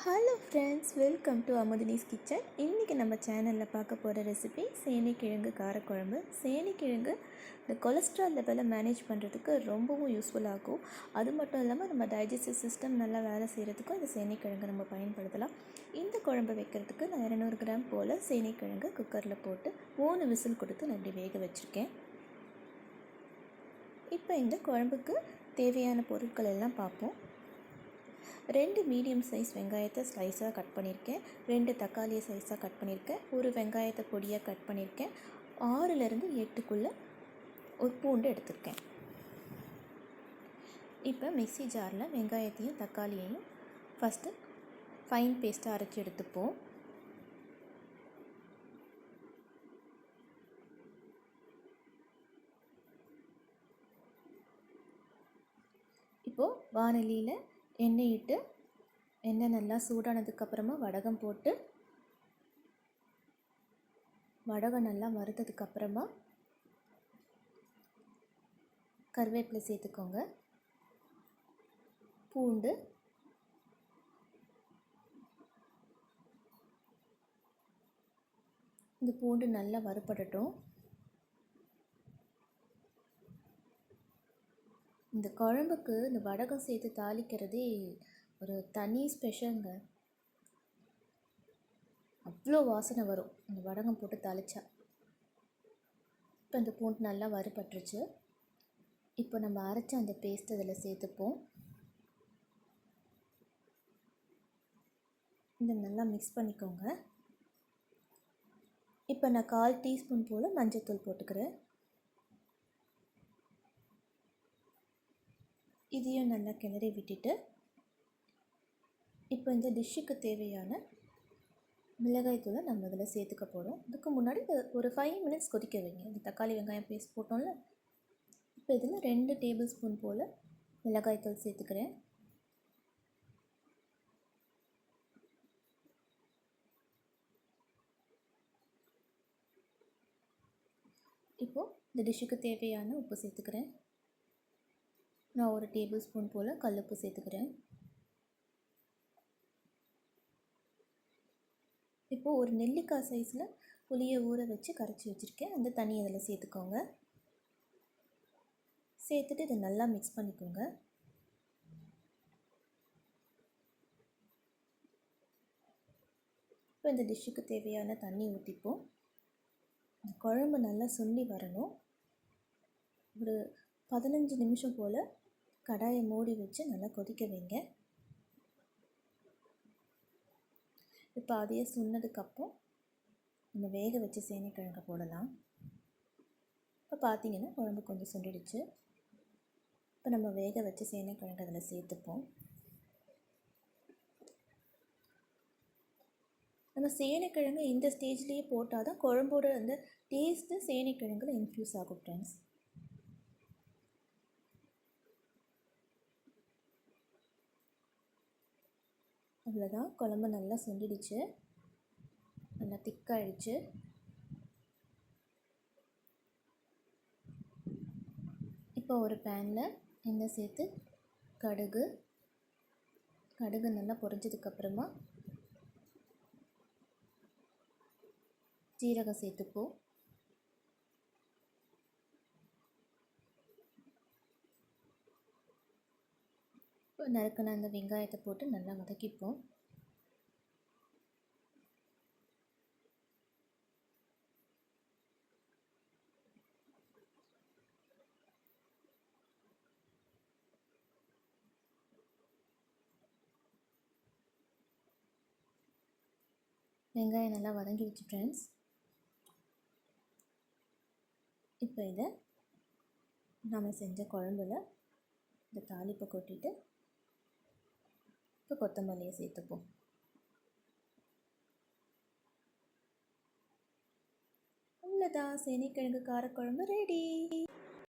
Hello friends, welcome to Amudhini's kitchen. இன்றைக்கி நம்ம சேனலில் பார்க்க போகிற ரெசிபி சேனைக்கிழங்கு காரக்குழம்பு. சேனைக்கிழங்கு இந்த கொலஸ்ட்ரால் லெவலை மேனேஜ் பண்ணுறதுக்கு ரொம்பவும் யூஸ்ஃபுல்லாகும். அது மட்டும் இல்லாமல் நம்ம டைஜஸ்டிவ் சிஸ்டம் நல்லா வேலை செய்கிறதுக்கும் இந்த சேனைக்கிழங்கு நம்ம பயன்படுத்தலாம். இந்த குழம்பு வைக்கிறதுக்கு நான் 200 கிராம் போல் சேனைக்கிழங்கு குக்கரில் போட்டு 3 விசில் கொடுத்து நான் இப்படி வேக வச்சுருக்கேன். இப்போ இந்த குழம்புக்கு தேவையான பொருட்கள் எல்லாம் பார்ப்போம். 2 மீடியம் சைஸ் வெங்காயத்தை ஸ்லைஸாக கட் பண்ணியிருக்கேன். 2 தக்காளியை ஸ்லைஸாக கட் பண்ணியிருக்கேன். ஒரு வெங்காயத்தை பொடியாக கட் பண்ணியிருக்கேன். 6லேருந்து 8க்குள்ளே ஒரு பூண்டு எடுத்திருக்கேன். இப்போ மிக்ஸி ஜாரில் வெங்காயத்தையும் தக்காளியையும் ஃபஸ்ட்டு ஃபைன் பேஸ்ட்டாக அரைச்சி எடுத்துப்போம். இப்போது வானலியில் எண்ணெய் இட்டு எண்ணெய் நல்லா சூடானதுக்கப்புறமா வடகம் போட்டு வடகம் நல்லா வறுத்ததுக்கப்புறமா கருவேப்பிலை சேர்த்துக்கோங்க. பூண்டு, இந்த பூண்டு நல்லா வறுபடட்டும். இந்த குழம்புக்கு இந்த வடகம் சேர்த்து தாளிக்கிறதே ஒரு தனி ஸ்பெஷலுங்க. அவ்வளோ வாசனை வரும் இந்த வடகம் போட்டு தாளித்தா. இப்போ இந்த பூண்டு நல்லா வறுபட்டுருச்சு. இப்போ நம்ம அரைச்ச அந்த பேஸ்ட் அதில் சேர்த்துப்போம். இதை நல்லா மிக்ஸ் பண்ணிக்கோங்க. இப்போ நான் 1/4 டீஸ்பூன் போல் மஞ்சள்தூள் போட்டுக்கிறேன். இதையும் நல்லா கிளறி விட்டுட்டு இப்போ இந்த டிஷ்ஷுக்கு தேவையான மிளகாய்த்தூளை நம்ம இதில் சேர்த்துக்க போகிறோம். இதுக்கு முன்னாடி ஒரு 5 மினிட்ஸ் கொதிக்க வைங்க. இந்த தக்காளி வெங்காயம் பேஸ்ட் போட்டோம்ல, இப்போ இதில் 2 டேபிள் ஸ்பூன் போல் மிளகாய்த்தூள் சேர்த்துக்கிறேன். இப்போது இந்த டிஷ்ஷுக்கு தேவையான உப்பு சேர்த்துக்கிறேன். நான் ஒரு டேபிள் ஸ்பூன் போல் கல்லுப்பு சேர்த்துக்கிறேன். இப்போது ஒரு நெல்லிக்காய் சைஸில் புளியை ஊற வச்சு கரைச்சி வச்சுருக்கேன். அந்த தண்ணி அதில் சேர்த்துக்கோங்க. சேர்த்துட்டு இதை நல்லா மிக்ஸ் பண்ணிக்கோங்க. இப்போ இந்த டிஷ்ஷுக்கு தேவையான தண்ணி ஊற்றிப்போம். இந்த குழம்பு நல்லா சுண்டி வரணும். ஒரு 15 நிமிஷம் போல் கடாயை மூடி வச்சு நல்லா கொதிக்க வைங்க. இப்போ அதையே சுண்ணதுக்கப்புறம் நம்ம வேக வச்சு சேனைக்கிழங்கு போடலாம். இப்போ பார்த்திங்கன்னா குழம்பு கொஞ்சம் சுண்டிடுச்சு. இப்போ நம்ம வேக வச்சு சேனைக்கிழங்கு அதில் சேர்த்துப்போம். நம்ம சேனைக்கிழங்கு இந்த ஸ்டேஜ்லேயே போட்டால் தான் குழம்போட அந்த டேஸ்ட்டு சேனைக்கிழங்குல இன்ஃப்யூஸ் ஆகும் ஃப்ரெண்ட்ஸ். அவ்வளோதான், குழம்பு நல்லா சுண்டிடுச்சு, நல்லா திக்காகிடுச்சு. இப்போ ஒரு பேனில் எண்ணெய் சேர்த்து கடுகு நல்லா பொரிஞ்சதுக்கப்புறமா ஜீரகம் சேர்த்துப்போம். இப்போ நறுக்கின அந்த வெங்காயத்தை போட்டு நல்லா வதக்கிப்போம். வெங்காயம் நல்லா வதங்கிடுச்சு ஃப்ரெண்ட்ஸ். இப்போ இதை நம்ம செஞ்ச குழம்புல இந்த தாளிப்பை கொட்டிட்டு இப்போ கொத்தமல்லியை சேர்த்துப்போம். அவ்வளோதான், சேனைக்கிழங்கு காரக்குழம்பு ரெடி.